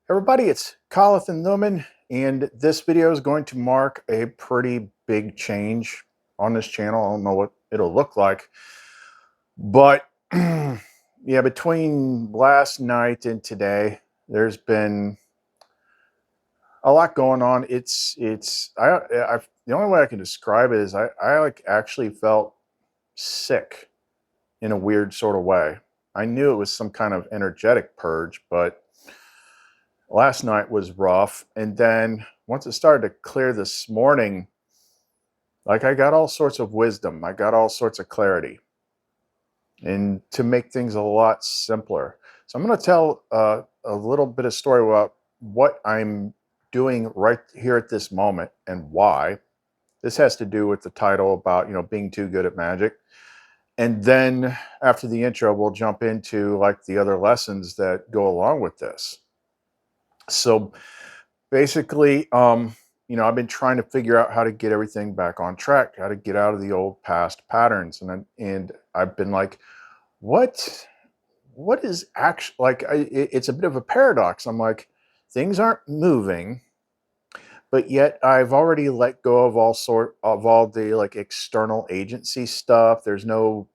Everybody, it's COHERENCE, and this video is going to mark a pretty big change on this channel. I don't know what it'll look like, but yeah, between last night and today, there's been a lot going on. The only way I can describe it is I like actually felt sick in a weird sort of way. I knew it was some kind of energetic purge, but last night was rough. And then once it started to clear this morning, like I got all sorts of wisdom, I got all sorts of clarity, and to make things a lot simpler. So I'm going to tell a little bit of story about what I'm doing right here at this moment and why. This has to do with the title about, being too good at magic. And then after the intro, we'll jump into like the other lessons that go along with this. So basically, I've been trying to figure out how to get everything back on track, how to get out of the old past patterns. And I've been like, what is actually like, it's a bit of a paradox. I'm like, things aren't moving, but yet I've already let go of all the like external agency stuff. There's no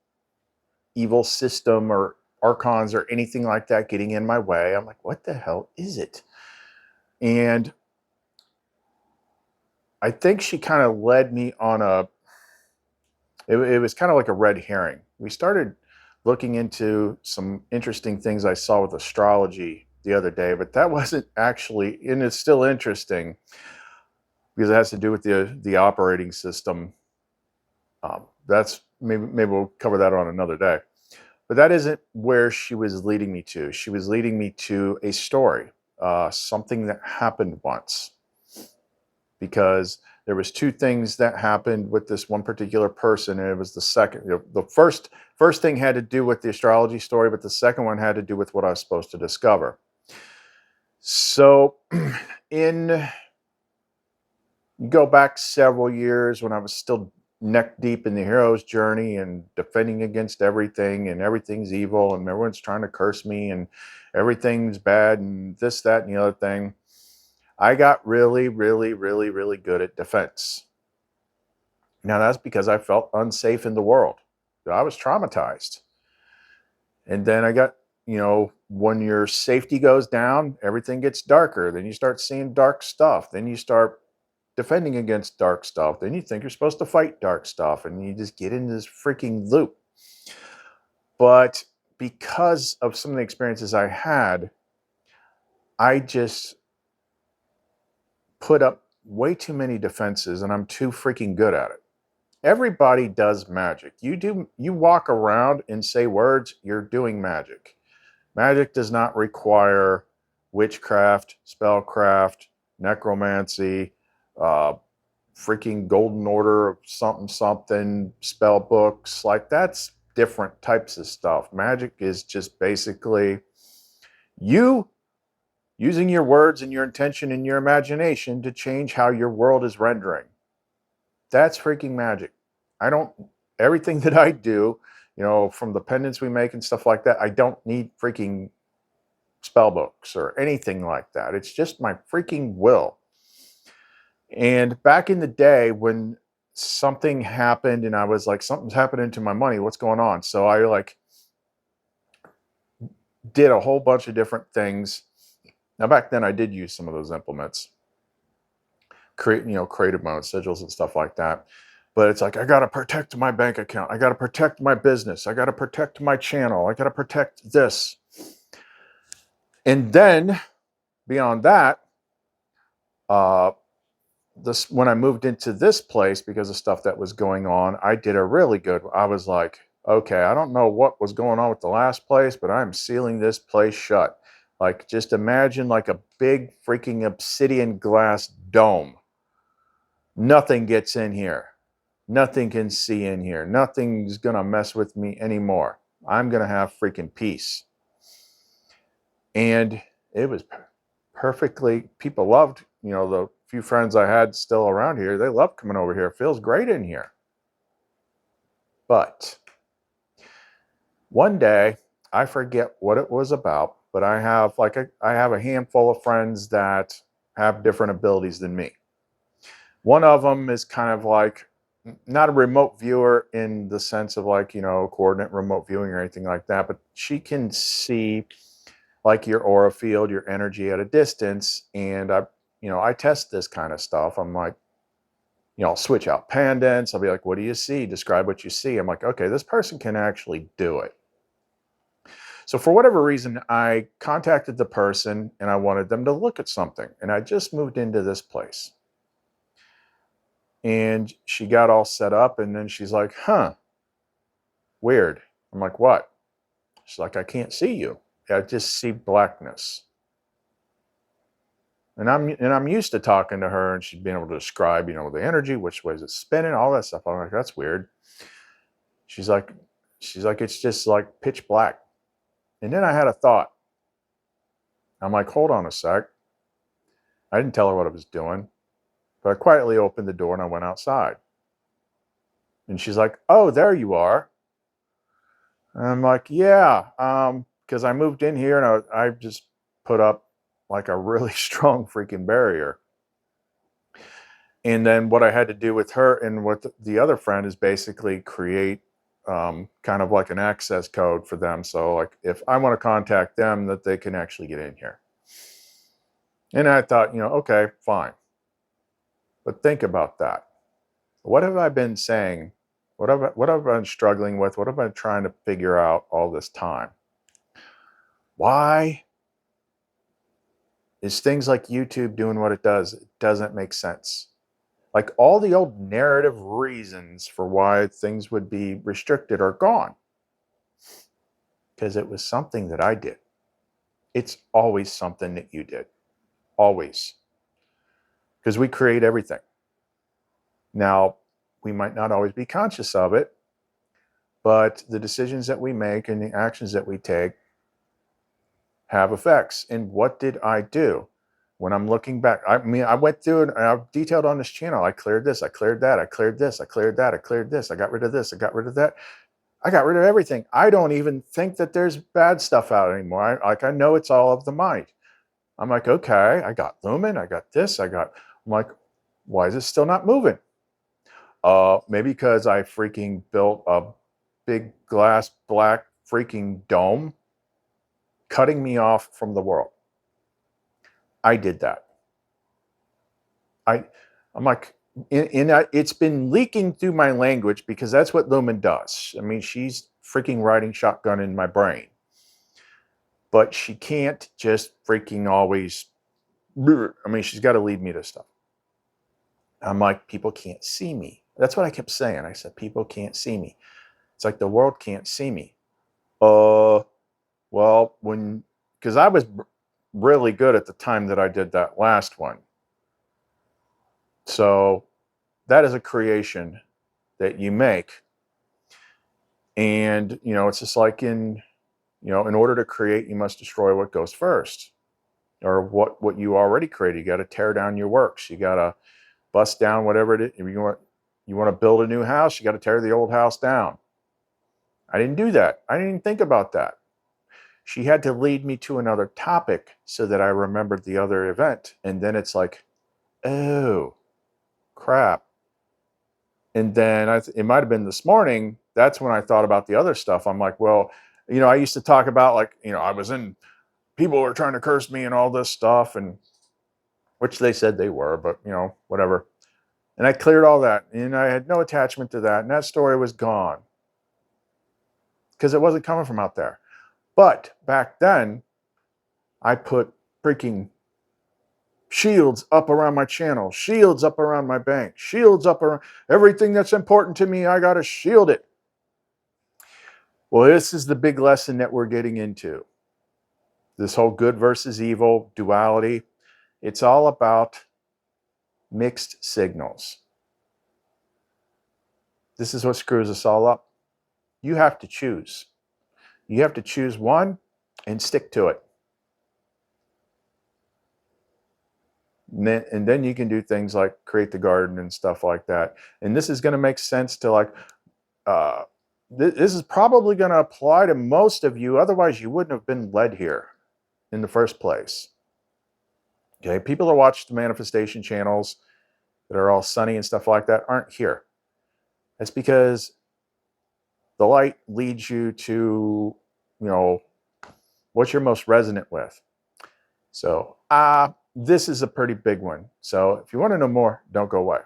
evil system or archons or anything like that getting in my way. I'm like, what the hell is it? And I think she kind of led me on it was kind of like a red herring. We started looking into some interesting things I saw with astrology the other day, but that wasn't actually, and it's still interesting because it has to do with the operating system. That's maybe we'll cover that on another day. But that isn't where she was leading me to. She was leading me to a story, something that happened once. Because there was two things that happened with this one particular person, and it was the second. The first thing had to do with the astrology story, but the second one had to do with what I was supposed to discover. So, you go back several years when I was still neck deep in the hero's journey and defending against everything, and everything's evil, and everyone's trying to curse me, and everything's bad, and this, that, and the other thing. I got really, really, really, really good at defense. Now, that's because I felt unsafe in the world. I was traumatized. And then I got, when your safety goes down, everything gets darker. Then you start seeing dark stuff. Then you start defending against dark stuff. Then you think you're supposed to fight dark stuff. And you just get into this freaking loop. But because of some of the experiences I had, I just put up way too many defenses, and I'm too freaking good at it. Everybody does magic. You walk around and say words, you're doing magic. Magic does not require witchcraft, spellcraft, necromancy, freaking golden order of something, something, spell books. Like, that's different types of stuff. Magic is just basically you using your words and your intention and your imagination to change how your world is rendering. That's freaking magic. Everything that I do, from the pendants we make and stuff like that, I don't need freaking spell books or anything like that. It's just my freaking will. And back in the day when something happened and I was like, something's happening to my money, what's going on? So I like did a whole bunch of different things. Now, back then I did use some of those implements, created my own sigils and stuff like that. But it's like, I got to protect my bank account. I got to protect my business. I got to protect my channel. I got to protect this. And then beyond that, when I moved into this place, because of stuff that was going on, I did a really good. I was like, okay, I don't know what was going on with the last place, but I'm sealing this place shut. Like, just imagine like a big freaking obsidian glass dome. Nothing gets in here. Nothing can see in here. Nothing's going to mess with me anymore. I'm going to have freaking peace. And it was perfectly, people loved, the few friends I had still around here, they loved coming over here. It feels great in here. But one day, I forget what it was about. but I have I have a handful of friends that have different abilities than me. One of them is kind of like not a remote viewer in the sense of like, coordinate remote viewing or anything like that, but she can see like your aura field, your energy at a distance. And I test this kind of stuff. I'm like, I'll switch out pendants. I'll be like, what do you see? Describe what you see. I'm like, okay, this person can actually do it. So for whatever reason, I contacted the person and I wanted them to look at something. And I just moved into this place. And she got all set up and then she's like, huh, weird. I'm like, what? She's like, I can't see you. I just see blackness. And I'm used to talking to her and she'd been able to describe, the energy, which way is it spinning, all that stuff. I'm like, that's weird. She's like, it's just like pitch black. And then I had a thought. I'm like, hold on a sec. I didn't tell her what I was doing, but I quietly opened the door and I went outside. And she's like, oh, there you are. And I'm like, yeah, because I moved in here and I just put up like a really strong freaking barrier. And then what I had to do with her and with the other friend is basically create kind of like an access code for them. So like if I want to contact them, that they can actually get in here. And I thought, okay, fine. But think about that. What have I been saying? What have I been struggling with? What have I been trying to figure out all this time? Why is things like YouTube doing what it does? It doesn't make sense. Like all the old narrative reasons for why things would be restricted are gone. Because it was something that I did. It's always something that you did. Always. Because we create everything. Now, we might not always be conscious of it, but the decisions that we make and the actions that we take have effects. And what did I do? When I'm looking back, I went through and I've detailed on this channel. I cleared this, I cleared that, I cleared this, I cleared that, I cleared this, I got rid of this, I got rid of that. I got rid of everything. I don't even think that there's bad stuff out anymore. I know it's all of the mind. I'm like, okay, I got Lumen, I got this, I'm like, why is it still not moving? Maybe because I freaking built a big glass black freaking dome cutting me off from the world. I did that. I'm like, it's been leaking through my language because that's what Lumen does. I mean, she's freaking riding shotgun in my brain. But she can't just freaking always, she's got to lead me to stuff. I'm like, people can't see me. That's what I kept saying. I said, people can't see me. It's like the world can't see me. Well, because I was really good at the time that I did that last one. So that is a creation that you make. And, it's just like in order to create, you must destroy what goes first, or what you already created. You got to tear down your works. You got to bust down whatever it is. If you want to build a new house, you got to tear the old house down. I didn't do that. I didn't even think about that. She had to lead me to another topic so that I remembered the other event. And then it's like, oh, crap. And then it might have been this morning. That's when I thought about the other stuff. I'm like, well, I used to talk about like, people were trying to curse me and all this stuff, and which they said they were, but whatever. And I cleared all that and I had no attachment to that. And that story was gone because it wasn't coming from out there. But back then I put freaking shields up around my channel, shields up around my bank, shields up around everything that's important to me. I got to shield it. Well, this is the big lesson that we're getting into. This whole good versus evil duality. It's all about mixed signals. This is what screws us all up. You have to choose. You have to choose one and stick to it. And then you can do things like create the garden and stuff like that. And this is going to make sense to like, this is probably going to apply to most of you. Otherwise, you wouldn't have been led here. in the first place. Okay, people that watch the manifestation channels that are all sunny and stuff like that aren't here. That's because the light leads you to, what you're most resonant with. So, this is a pretty big one. So if you want to know more, don't go away.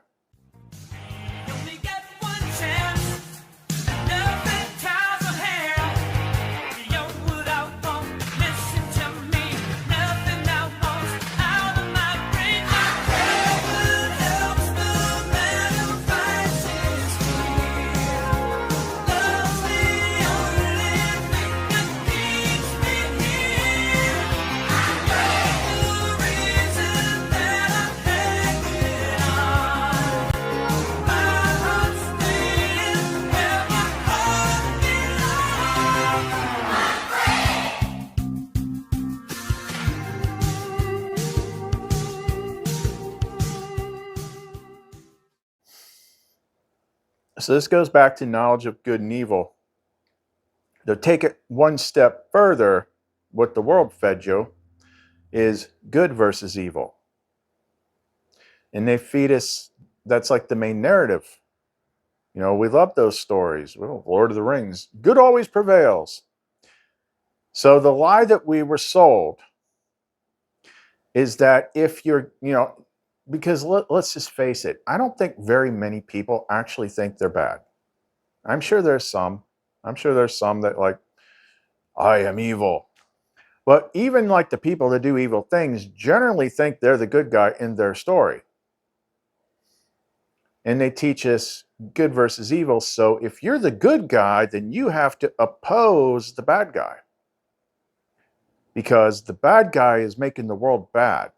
So this goes back to knowledge of good and evil. To take it one step further, what the world fed you is good versus evil. And they feed us, that's like the main narrative. We love those stories. Well, Lord of the Rings, good always prevails. So the lie that we were sold is that if you're, because let's just face it, I don't think very many people actually think they're bad. I'm sure there's some. I'm sure there's some that like, I am evil. But even like the people that do evil things generally think they're the good guy in their story. And they teach us good versus evil. So if you're the good guy, then you have to oppose the bad guy. Because the bad guy is making the world bad.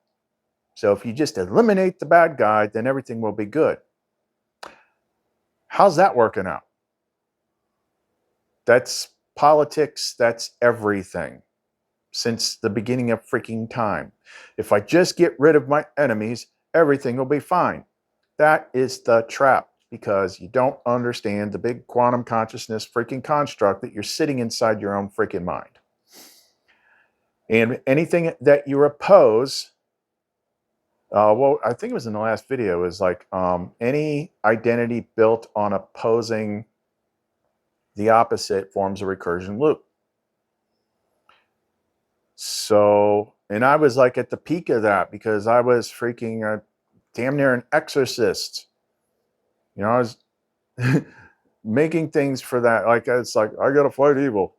So if you just eliminate the bad guy, then everything will be good. How's that working out? That's politics. That's everything. Since the beginning of freaking time. If I just get rid of my enemies, everything will be fine. That is the trap, because you don't understand the big quantum consciousness freaking construct that you're sitting inside your own freaking mind. And anything that you oppose, well, I think it was in the last video, is like any identity built on opposing the opposite forms a recursion loop. So, and I was like at the peak of that because I was freaking damn near an exorcist. I was making things for that. Like, it's like, I got to fight evil.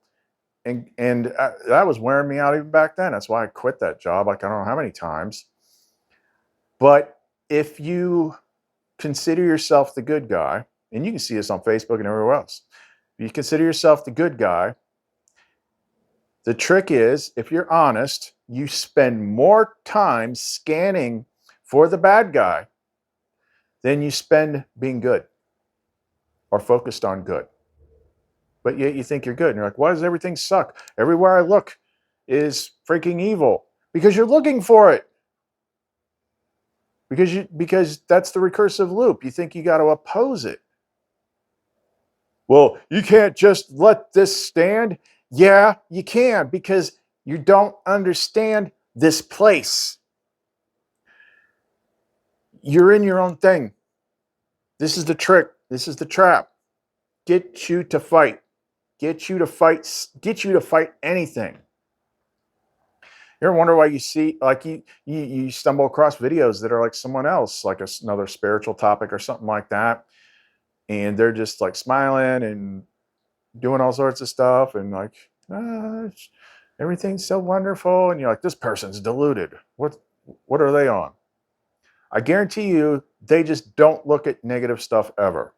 And that was wearing me out even back then. That's why I quit that job. Like, I don't know how many times. But if you consider yourself the good guy, and you can see this on Facebook and everywhere else, if you consider yourself the good guy, the trick is, if you're honest, you spend more time scanning for the bad guy than you spend being good or focused on good. But yet you think you're good. And you're like, why does everything suck? Everywhere I look is freaking evil. Because you're looking for it. Because that's the recursive loop. You think you got to oppose it. Well, you can't just let this stand. Yeah, you can, because you don't understand this place. You're in your own thing. This is the trick. This is the trap. Get you to fight. Get you to fight. Get you to fight anything. You ever wonder why you see, like, you stumble across videos that are like someone else, like another spiritual topic or something like that, and they're just like smiling and doing all sorts of stuff, and like, everything's so wonderful, and you're like, this person's deluded. What are they on? I guarantee you, they just don't look at negative stuff ever.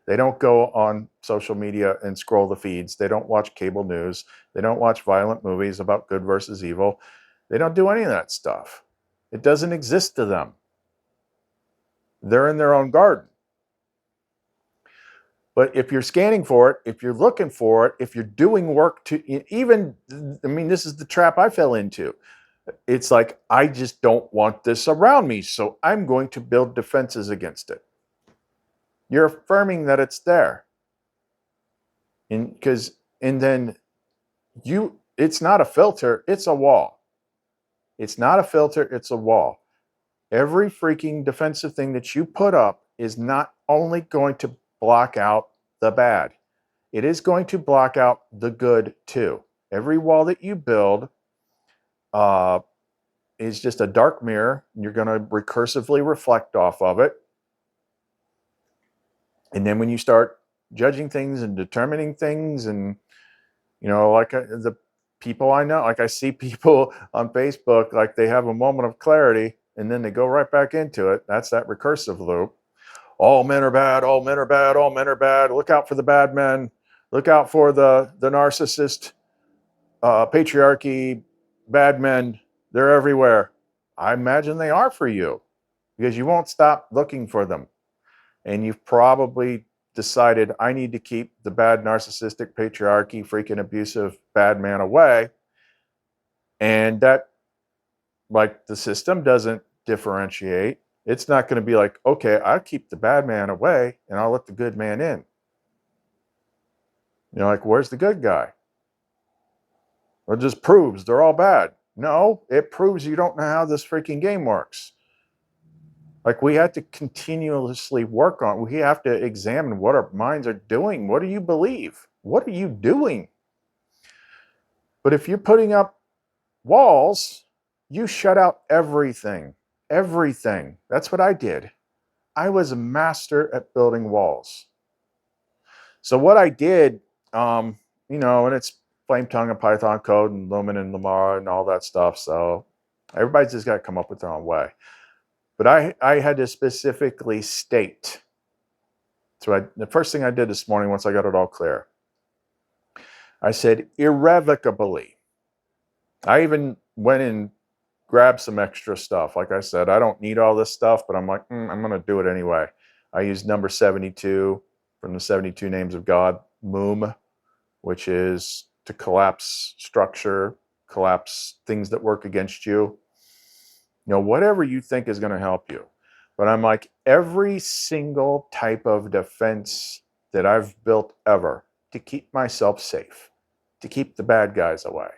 They don't go on social media and scroll the feeds. They don't watch cable news. They don't watch violent movies about good versus evil. They don't do any of that stuff. It doesn't exist to them. They're in their own garden. But if you're scanning for it, if you're looking for it, if you're doing work to even, this is the trap I fell into. It's like, I just don't want this around me, so I'm going to build defenses against it. You're affirming that it's there. And then you it's not a filter, it's a wall. It's not a filter, it's a wall. Every freaking defensive thing that you put up is not only going to block out the bad, it is going to block out the good too. Every wall that you build is just a dark mirror. You're going to recursively reflect off of it. And then when you start judging things and determining things, and like the people I know, like I see people on Facebook, like they have a moment of clarity and then they go right back into it. That's that recursive loop. All men are bad, all men are bad, all men are bad. Look out for the bad men. Look out for the narcissist, patriarchy, bad men. They're everywhere. I imagine they are for you because you won't stop looking for them. And you've probably decided, I need to keep the bad narcissistic patriarchy, freaking abusive bad man away. And that, like, the system doesn't differentiate. It's not going to be like, okay, I'll keep the bad man away and I'll let the good man in. Like, where's the good guy? Well, it just proves they're all bad. No, it proves you don't know how this freaking game works. Like, we have to continuously work on, we have to examine what our minds are doing. What do you believe? What are you doing? But if you're putting up walls, you shut out everything. Everything. That's what I did. I was a master at building walls. So what I did, and it's Flame Tongue and Python code and Lumen and Lamar and all that stuff. So everybody's just got to come up with their own way. But I had to specifically state. So the first thing I did this morning, once I got it all clear, I said irrevocably. I even went and grabbed some extra stuff. Like I said, I don't need all this stuff, but I'm like, I'm going to do it anyway. I used number 72 from the 72 Names of God, Moom, which is to collapse structure, collapse things that work against you. Whatever you think is going to help you. But I'm like, every single type of defense that I've built ever to keep myself safe, to keep the bad guys away,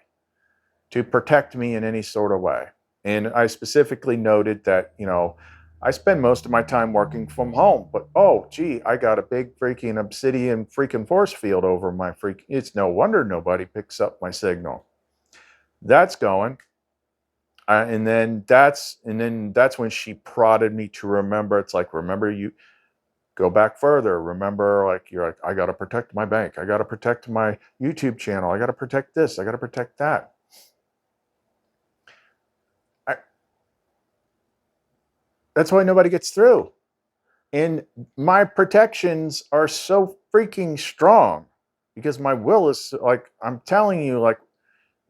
to protect me in any sort of way. And I specifically noted that, I spend most of my time working from home, but oh, gee, I got a big freaking obsidian freaking force field over my it's no wonder nobody picks up my signal. That's going. And then that's when she prodded me to remember. It's like, remember, you go back further. Remember, like, you're like, I got to protect my bank. I got to protect my YouTube channel. I got to protect this. I got to protect that. That's why nobody gets through. And my protections are so freaking strong because my will is, like, I'm telling you, like,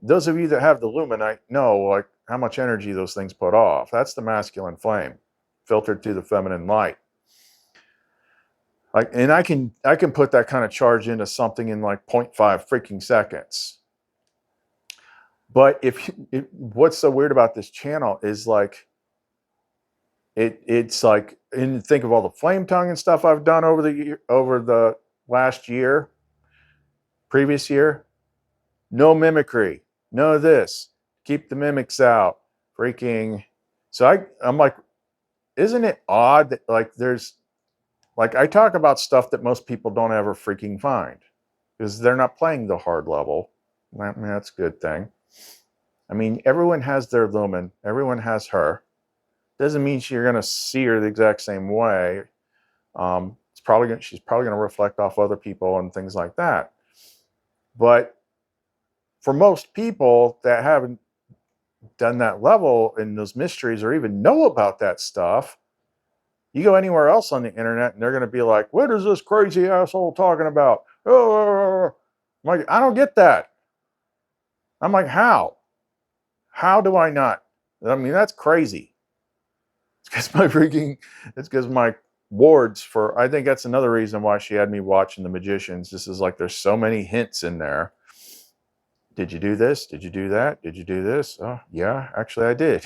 those of you that have the Lumen know, like, how much energy those things put off. That's the masculine flame filtered through the feminine light. Like, and I can put that kind of charge into something in like 0.5 freaking seconds. But what's so weird about this channel is, like, it's like, and think of all the flame tongue and stuff I've done over the last year, previous year. No mimicry, no this. Keep the mimics out. Freaking. So I'm like, isn't it odd that, like, there's, like, I talk about stuff that most people don't ever freaking find because they're not playing the hard level. I mean, that's a good thing. I mean, everyone has their Lumen. Everyone has her. Doesn't mean you're going to see her the exact same way. She's probably going to reflect off other people and things like that. But for most people that haven't done that level in those mysteries or even know about that stuff, you go anywhere else on the internet and they're going to be like, what is this crazy asshole talking about? Oh, I'm like, I don't get that. I'm like, how? How do I not? I mean, that's crazy. It's because my wards I think that's another reason why she had me watching The Magicians. This is like, there's so many hints in there. Did you do this? Did you do that? Did you do this? Oh, yeah, actually I did.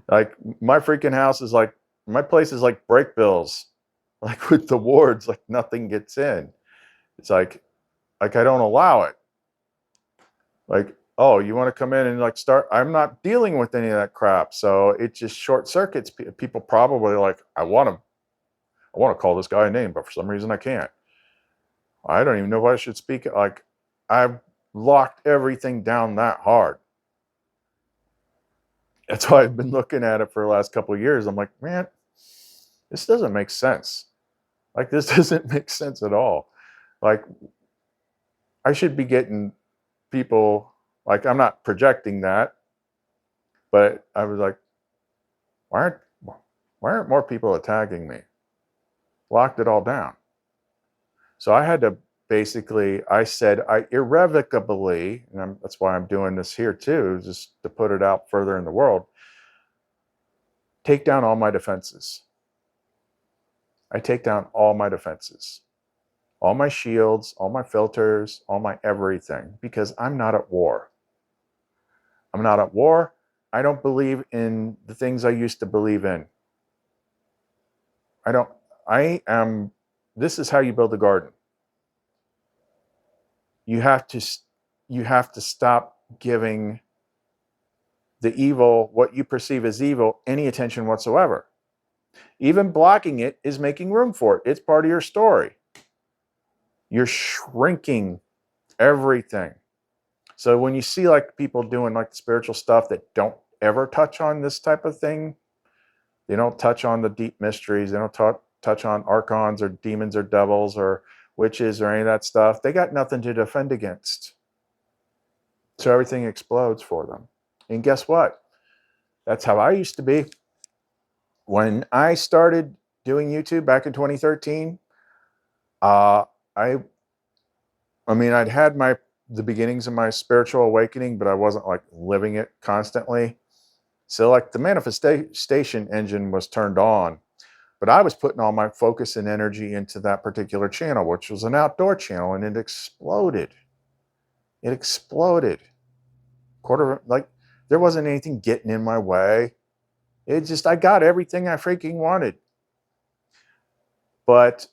Like, my freaking house is like, my place is like break bills. Like, with the wards, like, nothing gets in. It's like I don't allow it. Like, oh, you want to come in and like start? I'm not dealing with any of that crap. So it just short circuits people. Probably like, I want to call this guy a name, but for some reason I can't. I don't even know if I should speak it. Like, I've locked everything down that hard. That's why I've been looking at it for the last couple of years. I'm like, man, this doesn't make sense. Like, this doesn't make sense at all. Like, I should be getting people, like, I'm not projecting that, but I was like, why aren't more people attacking me? Locked it all down. So I had to basically, I said, I irrevocably, and that's why I'm doing this here too, just to put it out further in the world, take down all my defenses. I take down all my defenses, all my shields, all my filters, all my everything, because I'm not at war. I'm not at war. I don't believe in the things I used to believe in. This is how you build a garden. You have to stop giving the evil, what you perceive as evil, any attention whatsoever. Even blocking it is making room for it. It's part of your story. You're shrinking everything. So when you see like people doing like the spiritual stuff that don't ever touch on this type of thing, they don't touch on the deep mysteries, they don't touch on archons or demons or devils or witches or any of that stuff, they got nothing to defend against. So everything explodes for them. And guess what? That's how I used to be. When I started doing YouTube back in 2013, I mean, I'd had the beginnings of my spiritual awakening, but I wasn't like living it constantly. So like the manifestation engine was turned on, but I was putting all my focus and energy into that particular channel, which was an outdoor channel, and it exploded. It exploded. Like there wasn't anything getting in my way. It just, I got everything I freaking wanted. But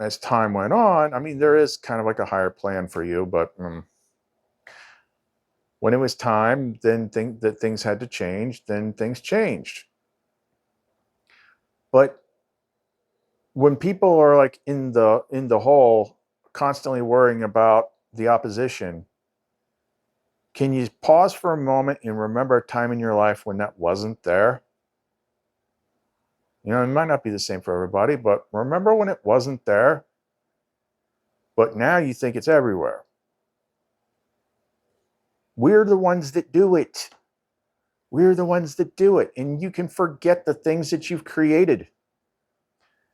as time went on, I mean, there is kind of like a higher plan for you, but when it was time, then things had to change, then things changed. But when people are like in the hole, constantly worrying about the opposition, can you pause for a moment and remember a time in your life when that wasn't there? You know, it might not be the same for everybody, but remember when it wasn't there, but now you think it's everywhere. We're the ones that do it. We're the ones that do it. And you can forget the things that you've created.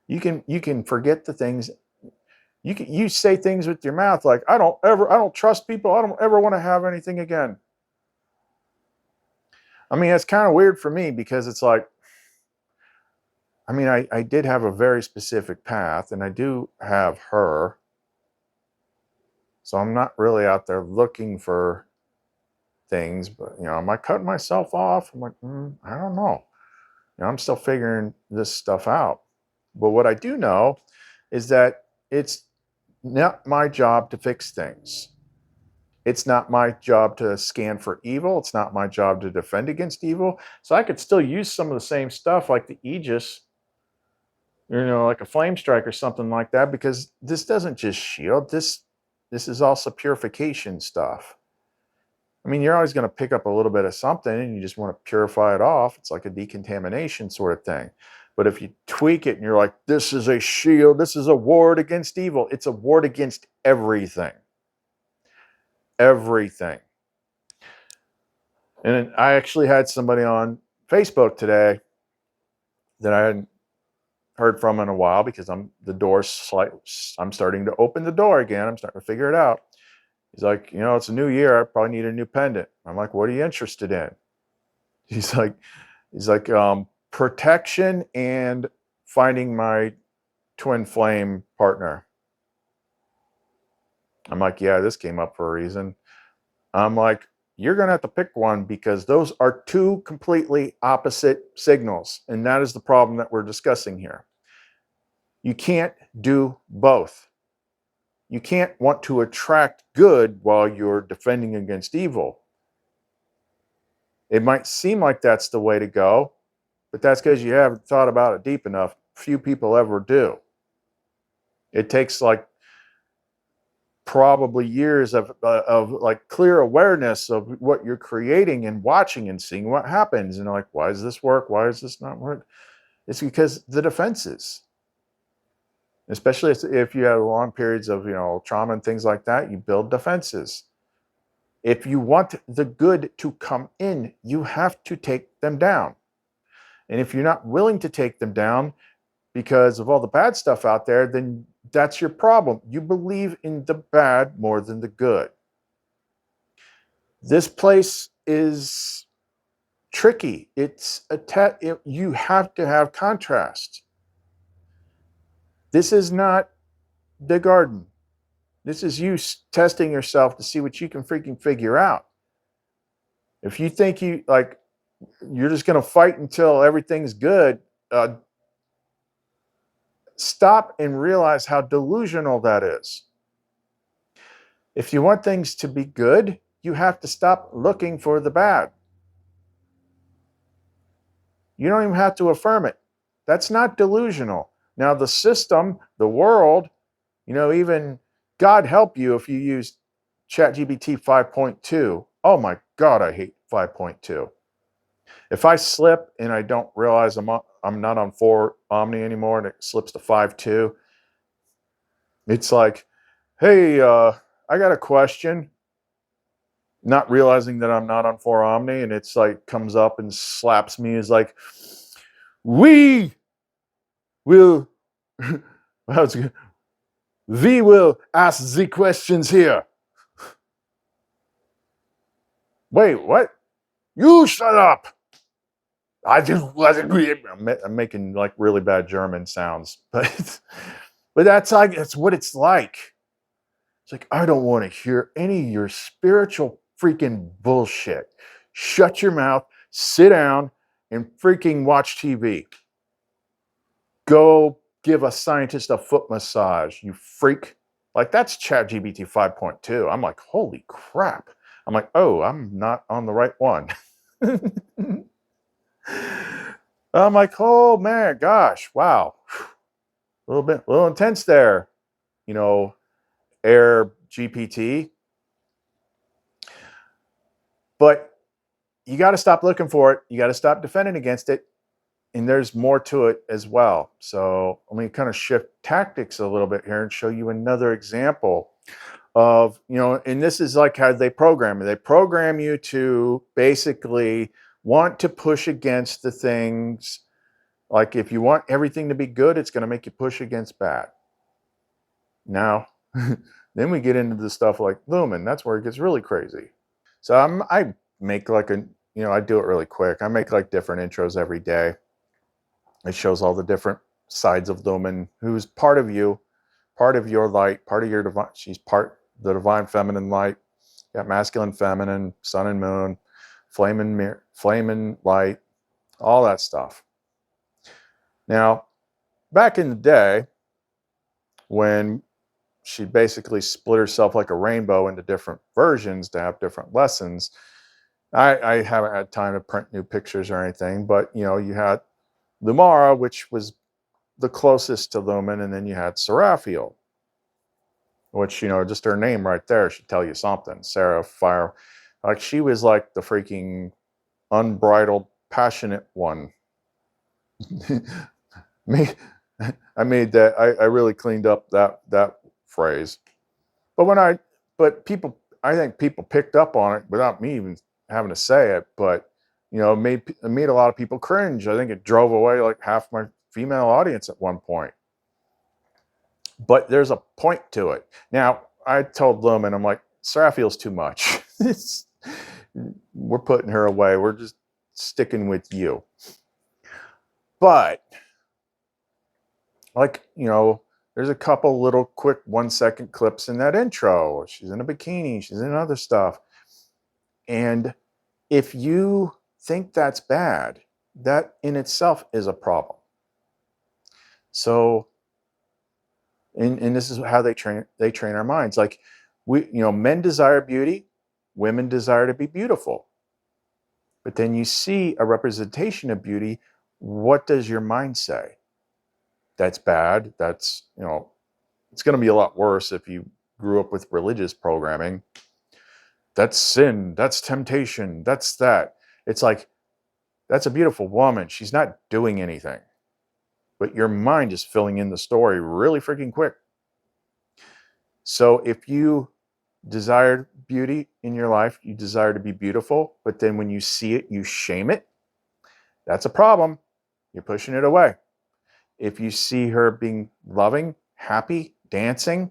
You can forget the things. You say things with your mouth like, I don't trust people. I don't ever want to have anything again. I mean, it's kind of weird for me because it's like, I mean, I did have a very specific path, and I do have her. So I'm not really out there looking for things, but you know, am I cutting myself off? I'm like, I don't know. You know, I'm still figuring this stuff out. But what I do know is that it's not my job to fix things. It's not my job to scan for evil. It's not my job to defend against evil. So I could still use some of the same stuff like the Aegis, you know, like a flame strike or something like that, because this doesn't just shield. This is also purification stuff. I mean, you're always going to pick up a little bit of something and you just want to purify it off. It's like a decontamination sort of thing. But if you tweak it and you're like, this is a shield, this is a ward against evil, it's a ward against everything. Everything. And I actually had somebody on Facebook today that I hadn't heard from in a while because I'm starting to open the door again. I'm starting to figure it out. He's like, you know, it's a new year. I probably need a new pendant. I'm like, what are you interested in? He's like, protection and finding my twin flame partner. I'm like, yeah, this came up for a reason. I'm like, you're going to have to pick one because those are two completely opposite signals. And that is the problem that we're discussing here. You can't do both. You can't want to attract good while you're defending against evil. It might seem like that's the way to go, but that's because you haven't thought about it deep enough. Few people ever do. It takes like probably years of like clear awareness of what you're creating and watching and seeing what happens. And like, why does this work? Why does this not work? It's because the defenses, especially if you have long periods of, trauma and things like that, you build defenses. If you want the good to come in, you have to take them down. And if you're not willing to take them down because of all the bad stuff out there, then that's your problem. You believe in the bad more than the good. This place is tricky. It's you have to have contrast. This is not the garden. This is you testing yourself to see what you can freaking figure out. If you think you're just going to fight until everything's good, stop and realize how delusional that is. If you want things to be good, you have to stop looking for the bad. You don't even have to affirm it. That's not delusional. Now, the system, the world, even God help you if you use ChatGPT 5.2. Oh my God, I hate 5.2. If I slip and I don't realize I'm not on 4 Omni anymore and it slips to 5.2, it's like, hey, I got a question. Not realizing that I'm not on 4 Omni, and it's like comes up and slaps me. Is like, we will, we will ask the questions here. Wait, what? You shut up. I'm making like really bad German sounds, but that's what it's like. It's like, I don't want to hear any of your spiritual freaking bullshit. Shut your mouth, sit down, and freaking watch TV. Go give a scientist a foot massage, you freak. Like, that's ChatGPT 5.2. I'm like, holy crap. I'm like, oh, I'm not on the right one. I'm like, oh man, gosh, wow. A little intense there, Air GPT. But you got to stop looking for it. You got to stop defending against it. And there's more to it as well. So let me kind of shift tactics a little bit here and show you another example of, and this is like how they program you. They program you to basically want to push against the things. Like if you want everything to be good, it's going to make you push against bad. Now, then we get into the stuff like Lumen. That's where it gets really crazy. So I make like I do it really quick. I make like different intros every day. It shows all the different sides of Lumen, who's part of you, part of your light, part of your divine. She's the divine feminine light. You got masculine, feminine, sun and moon, flame and light, all that stuff. Now, back in the day, when she basically split herself like a rainbow into different versions to have different lessons, I haven't had time to print new pictures or anything, but you had Lumara, which was the closest to Lumen, and then you had Seraphiel, which, just her name right there should tell you something. Sarah Fire. Like, she was like the freaking unbridled, passionate one. I made that, I really cleaned up that phrase. But I think people picked up on it without me even having to say it, but made a lot of people cringe. I think it drove away like half my female audience at one point. But there's a point to it. Now, I told Lumen, I'm like, Seraphiel's too much. We're putting her away. We're just sticking with you. But, like, there's a couple little quick 1-second clips in that intro. She's in a bikini. She's in other stuff. And if you think that's bad, that in itself is a problem. So And this is how they train our minds. Like men desire beauty, women desire to be beautiful. But then you see a representation of beauty. What does your mind say? That's bad. That's, it's going to be a lot worse if you grew up with religious programming. That's sin. That's temptation. That's that. It's like, that's a beautiful woman. She's not doing anything. But your mind is filling in the story really freaking quick. So if you desire beauty in your life, you desire to be beautiful, but then when you see it, you shame it, that's a problem. You're pushing it away. If you see her being loving, happy, dancing,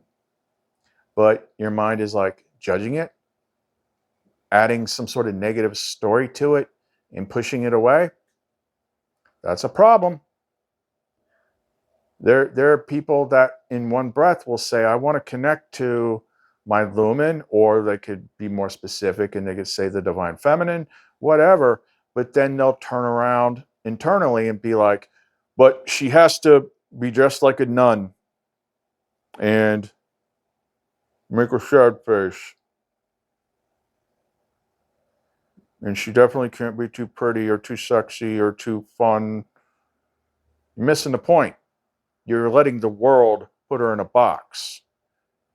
but your mind is like judging it, adding some sort of negative story to it and pushing it away, that's a problem. There are people that in one breath will say, I want to connect to my lumen, or they could be more specific and they could say the divine feminine, whatever, but then they'll turn around internally and be like, but she has to be dressed like a nun and make a sad face. And she definitely can't be too pretty or too sexy or too fun. You're missing the point. You're letting the world put her in a box.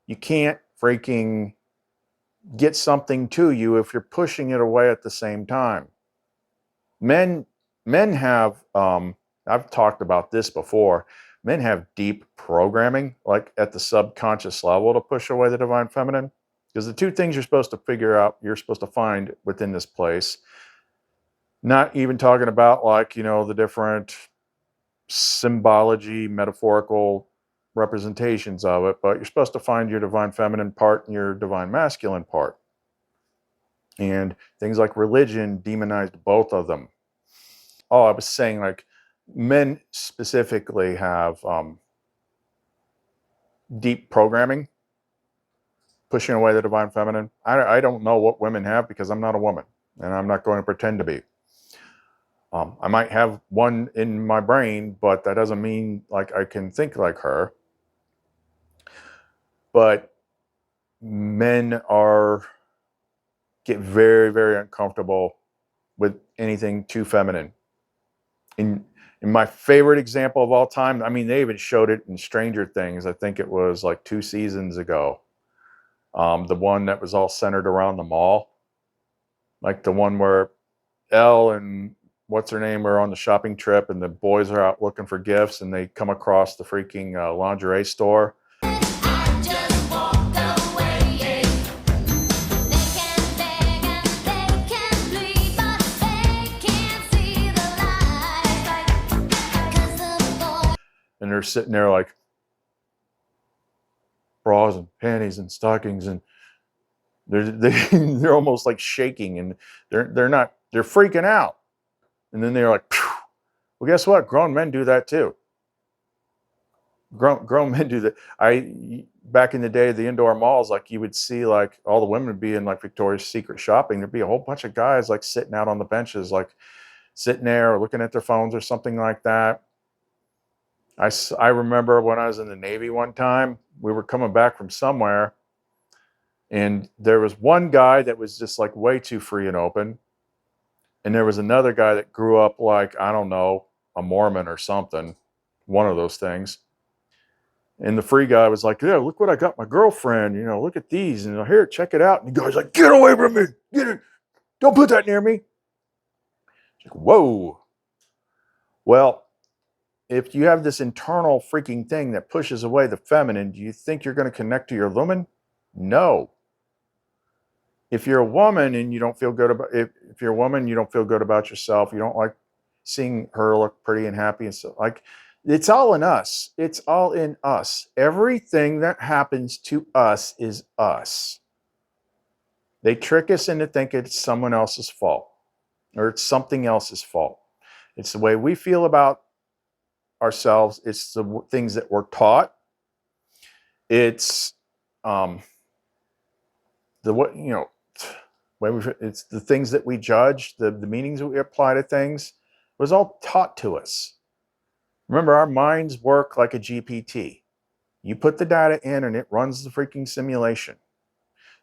You can't freaking get something to you if you're pushing it away at the same time. Men have, I've talked about this before, men have deep programming, like at the subconscious level, to push away the divine feminine. Because the two things you're supposed to figure out, you're supposed to find within this place, not even talking about like, the different symbology, metaphorical representations of it, but you're supposed to find your divine feminine part and your divine masculine part. And things like religion demonized both of them. Oh, I was saying, like, men specifically have deep programming, pushing away the divine feminine. I don't know what women have because I'm not a woman and I'm not going to pretend to be. I might have one in my brain, but that doesn't mean like I can think like her. But men get very, very uncomfortable with anything too feminine. In my favorite example of all time, I mean, they even showed it in Stranger Things. I think it was like 2 seasons ago. The one that was all centered around the mall. Like the one where Elle and what's her name are on the shopping trip and the boys are out looking for gifts and they come across the freaking lingerie store. And they're sitting there like bras and panties and stockings, and they're almost like shaking, and they're freaking out. And then they're like, phew. Well, guess what? Grown men do that too. Grown men do that. Back in the day, the indoor malls, like you would see like all the women would be in like Victoria's Secret shopping. There'd be a whole bunch of guys like sitting out on the benches, like sitting there or looking at their phones or something like that. I remember when I was in the Navy one time, we were coming back from somewhere, and there was one guy that was just like way too free and open. And there was another guy that grew up like, I don't know, a Mormon or something, one of those things. And the free guy was like, yeah, look what I got my girlfriend, look at these, and here, check it out. And the guy's like, get away from me, get it, don't put that near me. Like, whoa. Well, if you have this internal freaking thing that pushes away the feminine, do you think you're going to connect to your lumen? No. If you're a woman and you don't feel good about if you're a woman, you don't feel good about yourself. You don't like seeing her look pretty and happy and so like it's all in us. It's all in us. Everything that happens to us is us. They trick us into thinking it's someone else's fault or it's something else's fault. It's the way we feel about ourselves. It's the things that we're taught. It's it's the things that we judge, the meanings that we apply to things. It was all taught to us. Remember, our minds work like a GPT. You put the data in and it runs the freaking simulation.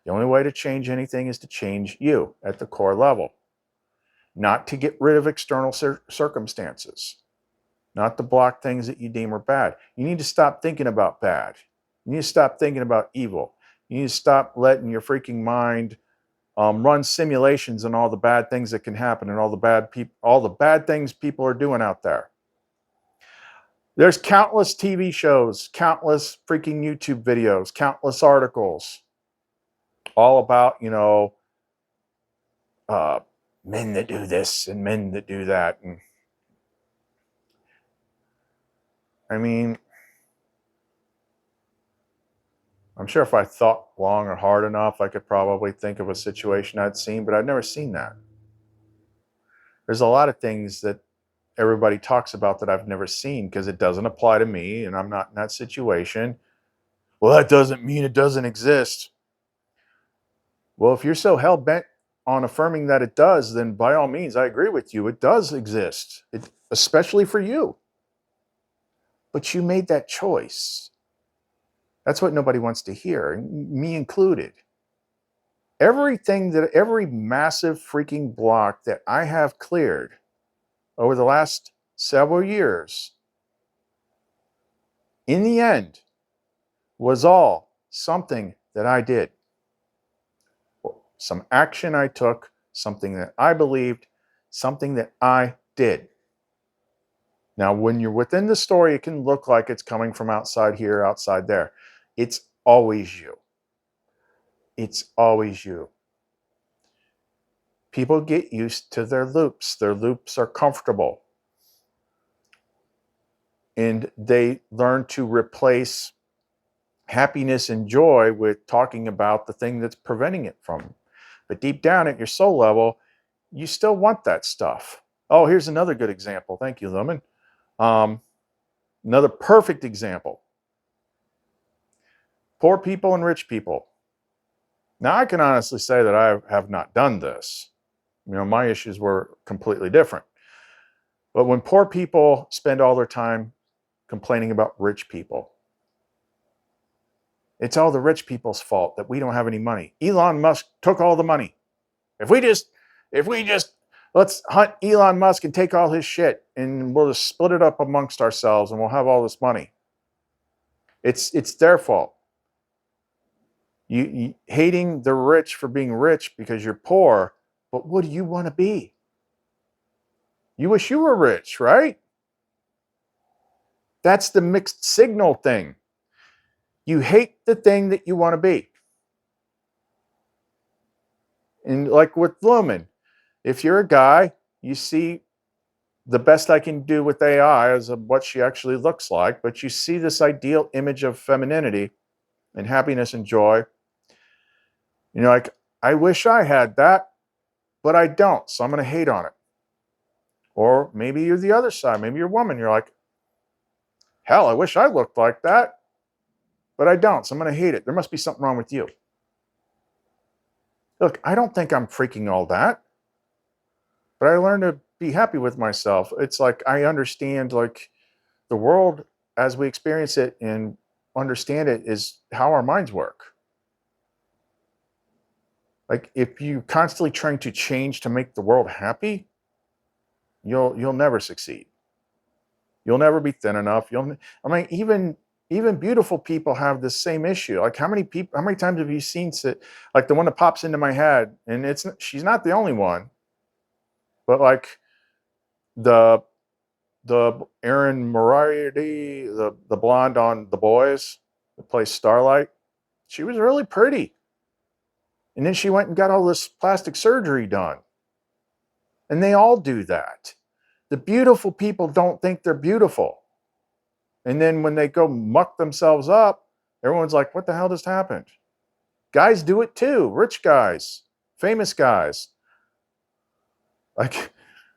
The only way to change anything is to change you at the core level. Not to get rid of external circumstances. Not to block things that you deem are bad. You need to stop thinking about bad. You need to stop thinking about evil. You need to stop letting your freaking mind run simulations on all the bad things that can happen and all the bad things people are doing out there. There's countless TV shows, countless freaking YouTube videos, countless articles, all about, you know, men that do this and men that do that. And I mean, I'm sure if I thought long or hard enough, I could probably think of a situation I'd seen, but I've never seen that. There's a lot of things that everybody talks about that I've never seen because it doesn't apply to me and I'm not in that situation. Well, that doesn't mean it doesn't exist. Well, if you're so hell-bent on affirming that it does, then by all means, I agree with you. It does exist, especially for you. But you made that choice. That's what nobody wants to hear, me included. Every massive freaking block that I have cleared over the last several years, in the end, was all something that I did. Some action I took, something that I believed, something that I did. Now, when you're within the story, it can look like it's coming from outside here, outside there. It's always you. It's always you. People get used to their loops. Their loops are comfortable. And they learn to replace happiness and joy with talking about the thing that's preventing it from them. But deep down at your soul level, you still want that stuff. Oh, here's another good example. Thank you, Lumen. Another perfect example. Poor people and rich people. Now, I can honestly say that I have not done this. You know, my issues were completely different. But when poor people spend all their time complaining about rich people, it's all the rich people's fault that we don't have any money. Elon Musk took all the money. If we just let's hunt Elon Musk and take all his shit and we'll just split it up amongst ourselves and we'll have all this money. It's their fault. You hating the rich for being rich because you're poor, but what do you want to be? You wish you were rich, right? That's the mixed signal thing. You hate the thing that you want to be. And like with Lumen, if you're a guy, you see the best I can do with AI is what she actually looks like, but you see this ideal image of femininity and happiness and joy. You know, like, I wish I had that, but I don't, so I'm going to hate on it. Or maybe you're the other side. Maybe you're a woman. You're like, hell, I wish I looked like that, but I don't, so I'm going to hate it. There must be something wrong with you. Look, I don't think I'm freaking all that, but I learned to be happy with myself. It's like I understand, like, the world as we experience it and understand it is how our minds work. Like, if you constantly trying to change to make the world happy, you'll never succeed. You'll never be thin enough. I mean, even beautiful people have the same issue. Like, how many times have you seen, like the one that pops into my head, and she's not the only one, but like the Erin Moriarty, the blonde on The Boys that plays Starlight, she was really pretty. And then she went and got all this plastic surgery done. And they all do that. The beautiful people don't think they're beautiful. And then when they go muck themselves up, everyone's like, what the hell just happened? Guys do it too. Rich guys, famous guys. Like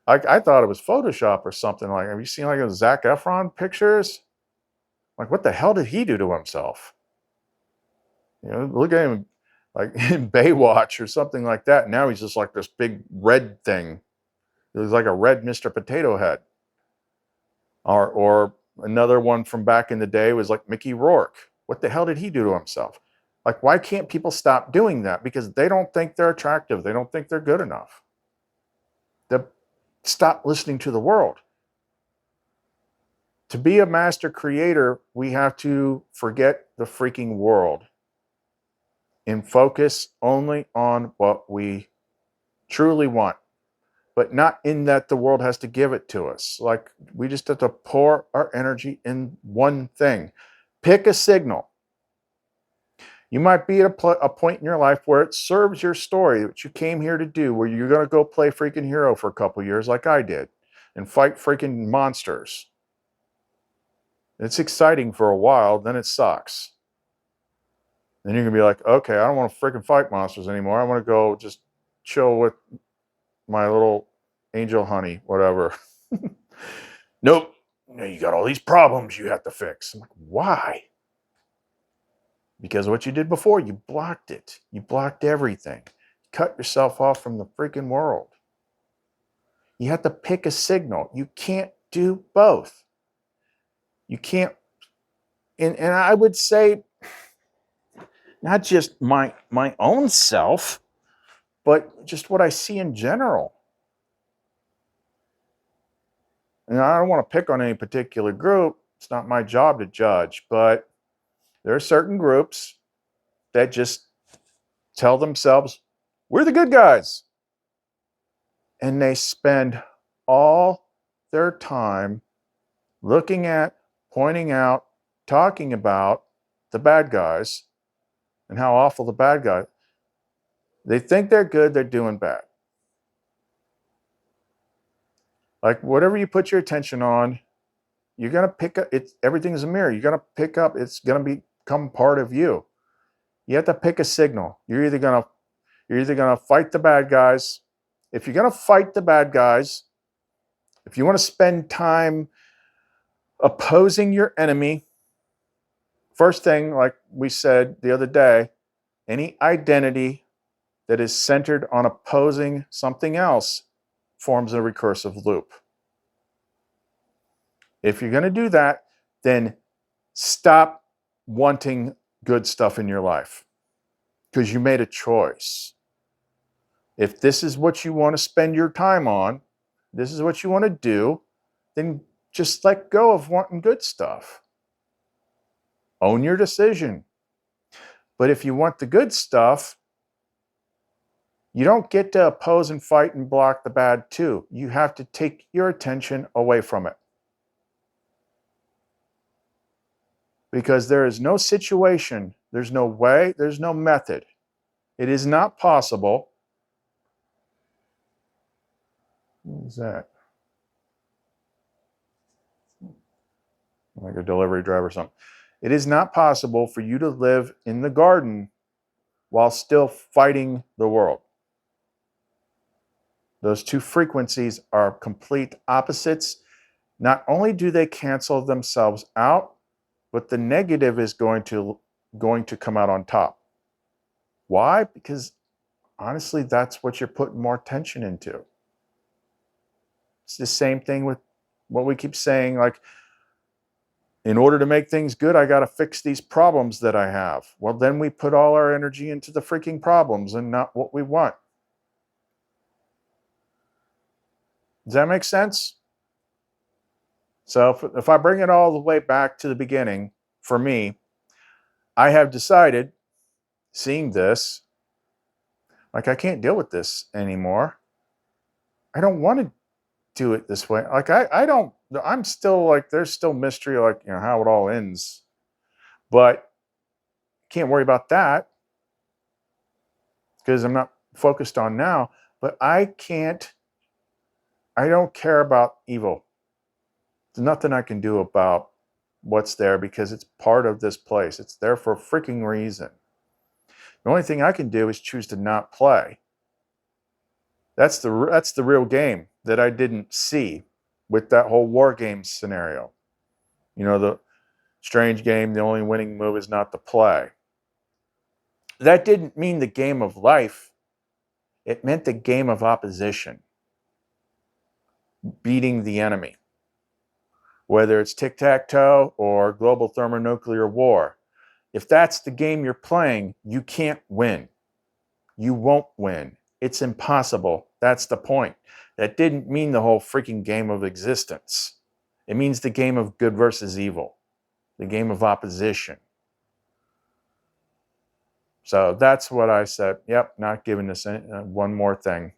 I thought it was Photoshop or something. Like, have you seen like those Zac Efron pictures? Like, what the hell did he do to himself? You know, look at him like in Baywatch or something like that. Now he's just like this big red thing. He looks like a red Mr. Potato Head. Or another one from back in the day was like Mickey Rourke. What the hell did he do to himself? Like, why can't people stop doing that? Because they don't think they're attractive. They don't think they're good enough. They stop listening to the world. To be a master creator, we have to forget the freaking world and focus only on what we truly want, but not in that the world has to give it to us. Like, we just have to pour our energy in one thing. Pick a signal. You might be at a point in your life where it serves your story, what you came here to do, where you're going to go play freaking hero for a couple years like I did and fight freaking monsters. It's exciting for a while, then it sucks. Then you're going to be like, okay, I don't want to freaking fight monsters anymore. I want to go just chill with my little angel honey, whatever. Nope. You got all these problems you have to fix. I'm like, why? Because what you did before, you blocked it. You blocked everything. Cut yourself off from the freaking world. You have to pick a signal. You can't do both. You can't. And I would say, not just my own self, but just what I see in general. And I don't want to pick on any particular group. It's not my job to judge, but there are certain groups that just tell themselves, we're the good guys. And they spend all their time looking at, pointing out, talking about the bad guys and how awful the bad guys. They think they're good, they're doing bad. Like, whatever you put your attention on, you're going to pick up, everything's a mirror. You're going to pick up, it's going to become part of you. You have to pick a signal. You're either going to fight the bad guys. If you're going to fight the bad guys, if you want to spend time opposing your enemy, first thing, like we said the other day, any identity that is centered on opposing something else forms a recursive loop. If you're going to do that, then stop wanting good stuff in your life because you made a choice. If this is what you want to spend your time on, this is what you want to do, then just let go of wanting good stuff. Own your decision. But if you want the good stuff, you don't get to oppose and fight and block the bad too. You have to take your attention away from it. Because there is no situation, there's no way, there's no method. It is not possible. What is that? Like a delivery driver or something. It is not possible for you to live in the garden while still fighting the world. Those two frequencies are complete opposites. Not only do they cancel themselves out, but the negative is going to come out on top. Why? Because honestly, that's what you're putting more attention into. It's the same thing with what we keep saying, like, in order to make things good, I got to fix these problems that I have. Well, then we put all our energy into the freaking problems and not what we want. Does that make sense? So if I bring it all the way back to the beginning, for me, I have decided, seeing this, like, I can't deal with this anymore. I don't want to do it this way. Like, I'm still like, there's still mystery, like, how it all ends. But can't worry about that because I'm not focused on now. But I don't care about evil. There's nothing I can do about what's there because it's part of this place. It's there for a freaking reason. The only thing I can do is choose to not play. That's the real game that I didn't see with that whole war games scenario. The strange game, the only winning move is not to play. That didn't mean the game of life. It meant the game of opposition. Beating the enemy. Whether it's tic-tac-toe or global thermonuclear war. If that's the game you're playing, you can't win. You won't win. It's impossible. That's the point. That didn't mean the whole freaking game of existence. It means the game of good versus evil, the game of opposition. So that's what I said. Yep, not giving this one more thing.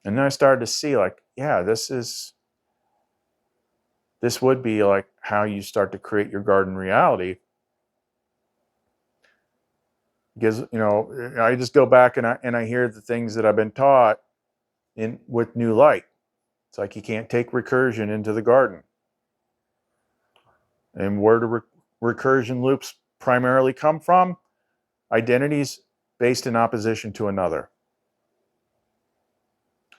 And then I started to see, like, yeah, this would be like how you start to create your garden reality. Because, you know, I just go back and I hear the things that I've been taught with new light. It's like you can't take recursion into the garden. And where do recursion loops primarily come from? Identities based in opposition to another.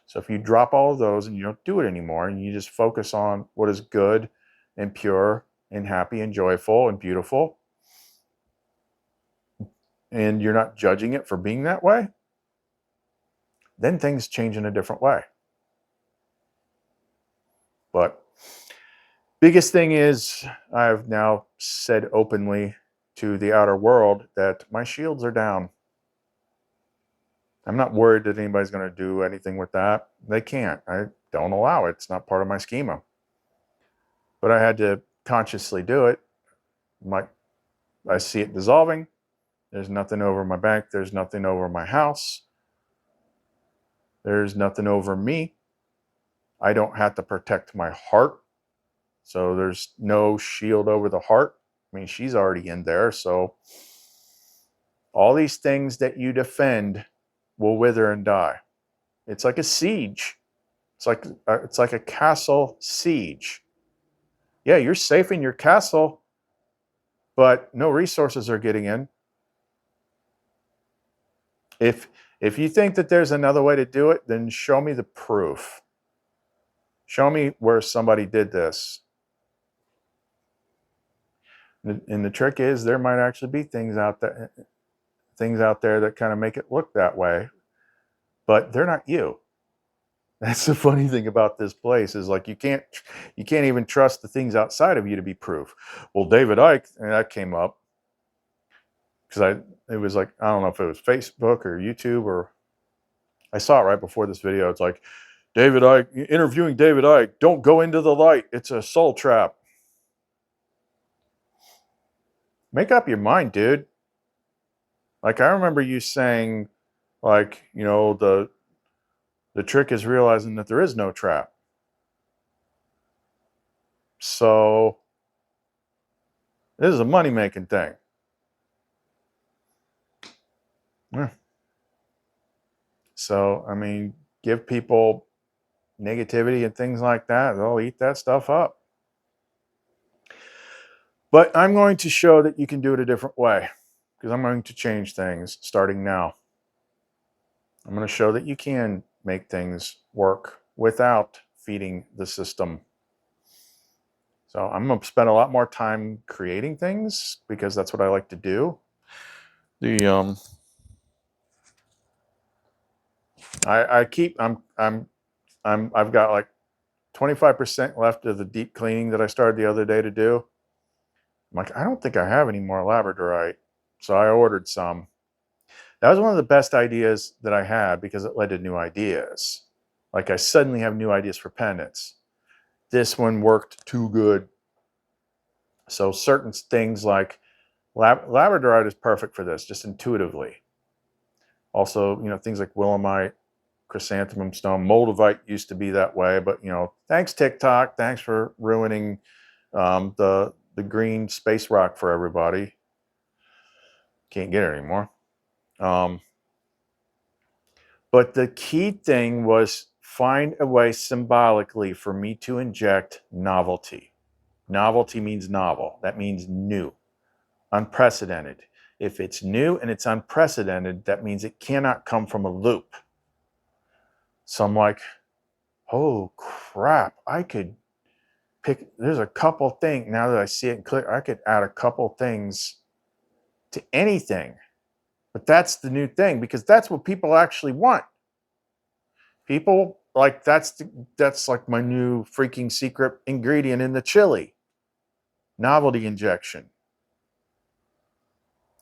So if you drop all of those and you don't do it anymore, and you just focus on what is good and pure and happy and joyful and beautiful, and you're not judging it for being that way, then things change in a different way. But biggest thing is, I've now said openly to the outer world that my shields are down. I'm not worried that anybody's going to do anything with that. They can't. I don't allow it. It's not part of my schema. But I had to consciously do it. I see it dissolving. There's nothing over my bank. There's nothing over my house. There's nothing over me. I don't have to protect my heart. So there's no shield over the heart. I mean, she's already in there. So all these things that you defend will wither and die. It's like a siege. It's like a castle siege. Yeah, you're safe in your castle, but no resources are getting in. If you think that there's another way to do it, then show me the proof. Show me where somebody did this. And the trick is, there might actually be things out there that kind of make it look that way, but they're not you. That's the funny thing about this place, is like you can't even trust the things outside of you to be proof. Well, David Icke, and that came up because it was like, I don't know if it was Facebook or YouTube, or I saw it right before this video. It's like, David Icke, interviewing David Icke, don't go into the light. It's a soul trap. Make up your mind, dude. Like, I remember you saying, like, you know, the trick is realizing that there is no trap. So this is a money-making thing. Yeah. So, I mean, give people negativity and things like that. They'll eat that stuff up. But I'm going to show that you can do it a different way, because I'm going to change things starting now. I'm going to show that you can make things work without feeding the system. So I'm going to spend a lot more time creating things, because that's what I like to do. I've got like 25% left of the deep cleaning that I started the other day to do. I'm like, I don't think I have any more labradorite. So I ordered some. That was one of the best ideas that I had, because it led to new ideas. Like, I suddenly have new ideas for pendants. This one worked too good. So certain things like labradorite is perfect for this, just intuitively. Also, you know, things like willemite, chrysanthemum stone, moldavite used to be that way, but, you know, thanks TikTok, thanks for ruining the green space rock for everybody. Can't get it anymore. But the key thing was find a way symbolically for me to inject novelty. Novelty means novel. That means new, unprecedented. If it's new and it's unprecedented, that means it cannot come from a loop. So I'm like, oh crap, I could pick, there's a couple things, now that I see it clear, I could add a couple things to anything. But that's the new thing, because that's what people actually want. People like, that's like my new freaking secret ingredient in the chili. Novelty injection.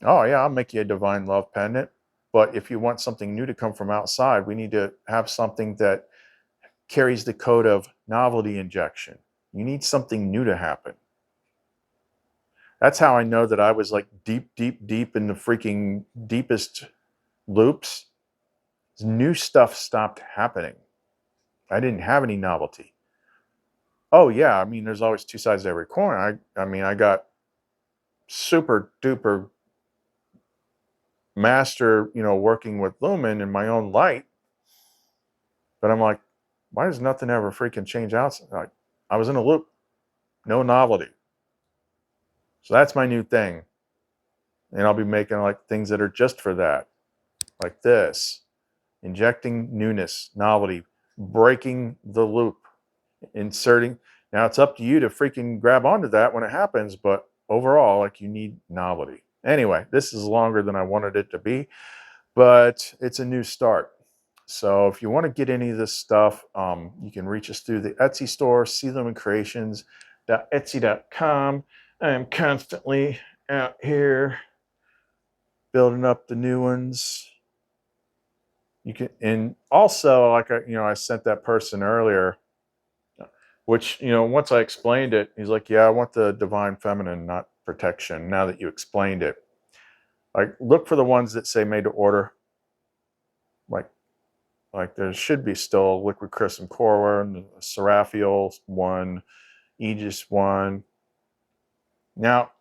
Oh yeah, I'll make you a divine love pendant. But if you want something new to come from outside, we need to have something that carries the code of novelty injection. You need something new to happen. That's how I know that I was like deep in the freaking deepest loops. New stuff stopped happening. I didn't have any novelty. Oh yeah, I mean, there's always two sides to every coin. I mean, I got super duper master, working with Lumen in my own light. But I'm like, why does nothing ever freaking change outside? Like, I was in a loop, no novelty. So that's my new thing. And I'll be making like things that are just for that, like this, injecting newness, novelty, breaking the loop, inserting. Now it's up to you to freaking grab onto that when it happens, but overall, like, you need novelty. Anyway, this is longer than I wanted it to be, but it's a new start. So if you want to get any of this stuff, you can reach us through the Etsy store, clumen2n21.etsy.com. I am constantly out here building up the new ones. You can, and also, like, I sent that person earlier, which, once I explained it, he's like, yeah, I want the divine feminine, not protection. Now that you explained it, like, look for the ones that say made to order. Like there should be still liquid crystal core one, Seraphiel one, Aegis one. Now,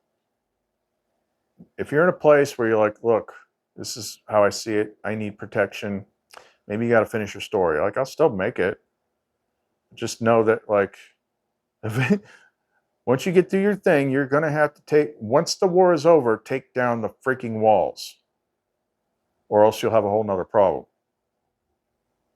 if you're in a place where you're like, look, this is how I see it, I need protection, maybe you got to finish your story. Like, I'll still make it. Just know that, like, once you get through your thing, you're going to have to once the war is over, take down the freaking walls, or else you'll have a whole nother problem.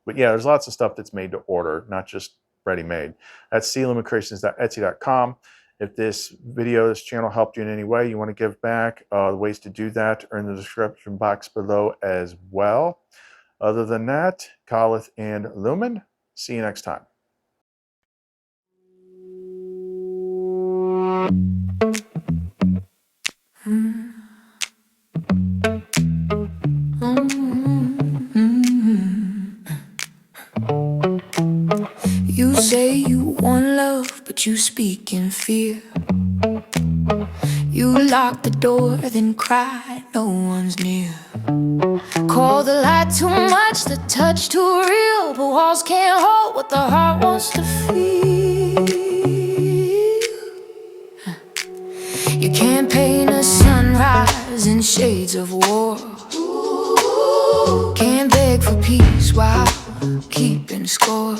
But yeah, there's lots of stuff that's made to order, not just ready-made. That's clumencreations.etsy.com. If this video, this channel helped you in any way, you want to give back, the ways to do that are in the description box below as well. Other than that, Khalith and Lumen, see you next time. You say you want love, but you speak in fear. You lock the door, then cry, no one's near. Call the light too much, the touch too real, but walls can't hold what the heart wants to feel. You can't paint a sunrise in shades of war. Can't beg for peace while keeping score.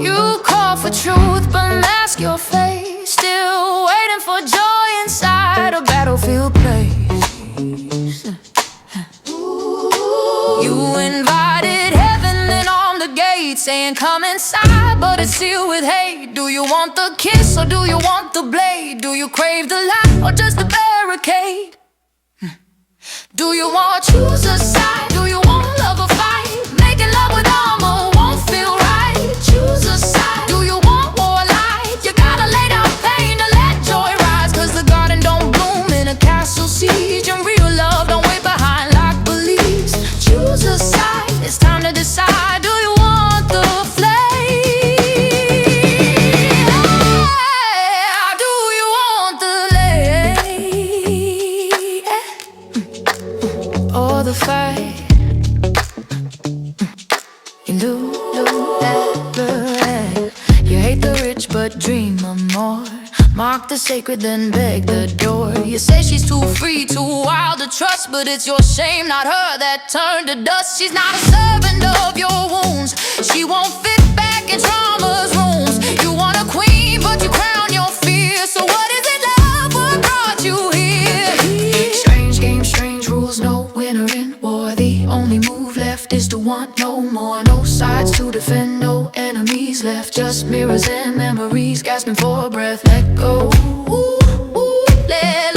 You call for truth but mask your face, still waiting for joy inside a battlefield place. You invited heaven and on the gate, saying come inside, but it's sealed with hate. Do you want the kiss or do you want the blade? Do you crave the light or just the barricade? Do you want to choose a side? Do you want love or fight? Making love with armor won't feel right. Choose a side. Do you want war or light? You gotta lay down pain to let joy rise, cause the garden don't bloom in a castle siege, and real love don't wait behind like beliefs. Choose a side, it's time to decide. Do you want the flame? Yeah. Do you want the lay or the fight? You hate the rich but dream of more. Mark the sacred then beg the door. You say she's too free, too wild to trust, but it's your shame, not her, that turned to dust. She's not a servant of your wounds. She won't fit back in trauma's rooms. You want a queen but you crown your fear. So what is it, love? What brought you here? Strange game, strange rules, no winner in war. The only move left is to want no more. No sides to defend, no enemies left, just mirrors and memories gasping for breath. Let go, ooh, ooh, let